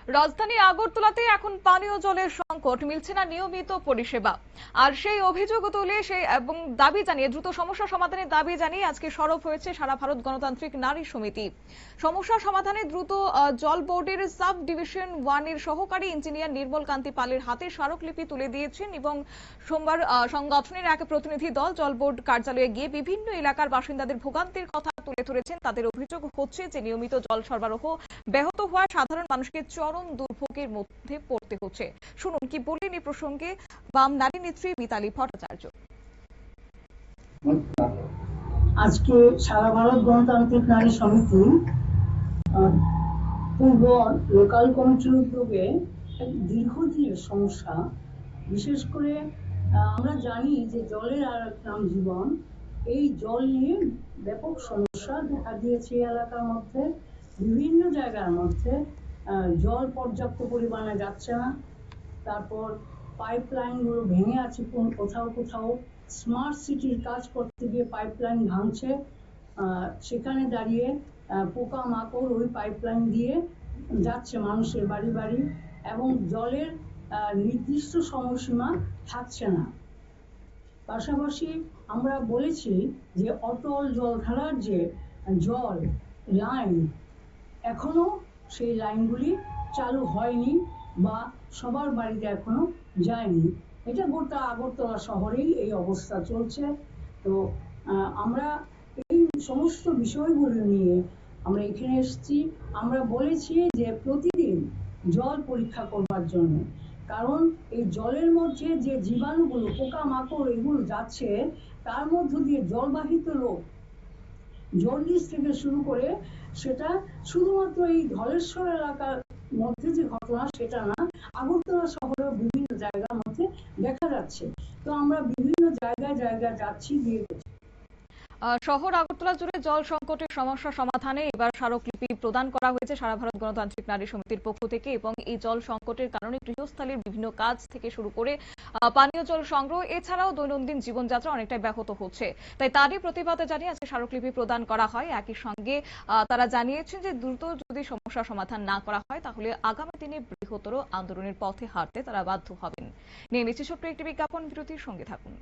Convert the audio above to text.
রাজধানী আগরতলাতে এখন পানীয় জলের সংকট, মিলছে না নিয়মিত পরিষেবা। আর সেই অভিযোগ তুলে এবং দাবি জানিয়ে দ্রুত সমস্যা সমাধানের দাবি জানিয়ে আজকে সরব হয়েছে সারা ভারত গণতান্ত্রিক নারী সমিতি। সমস্যা সমাধানে দ্রুত জল বোর্ডের সাব ডিভিশন 1 এর সহকারী ইঞ্জিনিয়ার নির্মল কান্তি পালের হাতে স্মারকলিপি তুলে দিয়েছেন এবং সোমবার সংগঠনের এক প্রতিনিধি দল জল বোর্ড কার্যালয়ে গিয়ে বিভিন্ন এলাকার বাসিন্দাদের ভোগান্তির কথা তুলে ধরেছেন। তাদের অভিযোগ হচ্ছে যে নিয়মিত জল সরবরাহ ব্যাহত হওয়ায় সাধারণ মানুষকে চরম দুর্ভোগের মধ্যে পড়তে হচ্ছে। শুনুন কি বললেন এই প্রসঙ্গে বাম নারী নেত্রী মিতালি ভট্টাচার্য। আজকে সারা ভারত গণতান্ত্রিক নারী সমিতি পূর্ব লোকাল কমিটির উদ্যোগে দীর্ঘদিনের সমস্যা, বিশেষ করে আমরা জানি যে জলের আর এক নাম জীবন। এই জল নিয়ে ব্যাপক সমস্যা দেখা দিয়েছে এলাকার মধ্যে। বিভিন্ন জায়গার মধ্যে জল পর্যাপ্ত পরিমাণে যাচ্ছে না। তারপর পাইপলাইনগুলো ভেঙে আছে কোথাও কোথাও। স্মার্ট সিটির কাজ করতে গিয়ে পাইপলাইন ভাঙছে, সেখানে দাঁড়িয়ে পোকা মাকড় ওই পাইপলাইন দিয়ে যাচ্ছে মানুষের বাড়ি বাড়ি, এবং জলের নির্দিষ্ট সময়সীমা থাকছে না। পাশাপাশি আমরা বলেছি যে অটল জলধারার যে জল লাইন, এখনো সেই লাইনগুলি চালু হয়নি বা সবার বাড়িতে এখনো যায়নি। এটা গোটা আগরতলা শহরেই এই অবস্থা চলছে। তো আমরা এই সমস্ত বিষয়গুলো নিয়ে আমরা এখানে এসেছি। আমরা বলেছি যে প্রতিদিন জল পরীক্ষা করবার জন্য, কারণ এই জলের মধ্যে যে জীবাণুগুলো, পোকা মাকড় এগুলো যাচ্ছে, তার মধ্য দিয়ে জলবাহিত রোগ, জন্ডিস থেকে শুরু করে, সেটা শুধুমাত্র এই ধলেশ্বর এলাকার মধ্যে যে ঘটনা সেটা না, আগরতলা শহরের বিভিন্ন জায়গার মধ্যে দেখা যাচ্ছে। তো আমরা বিভিন্ন জায়গায় জায়গায় যাচ্ছি, দিয়ে শহর আগরতলা জুড়ে জল সংকটের সমস্যা সমাধানে এবার স্মারকলিপি প্রদান করা হয়েছে সারা ভারত গণতান্ত্রিক নারী সমিতির পক্ষ থেকে। এবং এই জল সংকটের কারণে গৃহস্থালির বিভিন্ন কাজ থেকে শুরু করে পানীয় জল সংগ্রহ এছাড়াও দৈনন্দিন জীবনযাত্রা অনেকটাই ব্যাহত হচ্ছে। তাই তারই প্রতিবাদে জানিয়ে আজকে স্মারকলিপি প্রদান করা হয়। একই সঙ্গে তারা জানিয়েছেন যে দ্রুত যদি সমস্যা সমাধান না করা হয় তাহলে আগামী দিনে বৃহত্তর আন্দোলনের পথে হাঁটতে তারা বাধ্য হবেন। নিয়ে নিচ্ছে ছোট্ট একটি বিজ্ঞাপন বিরতির সঙ্গে থাকুন।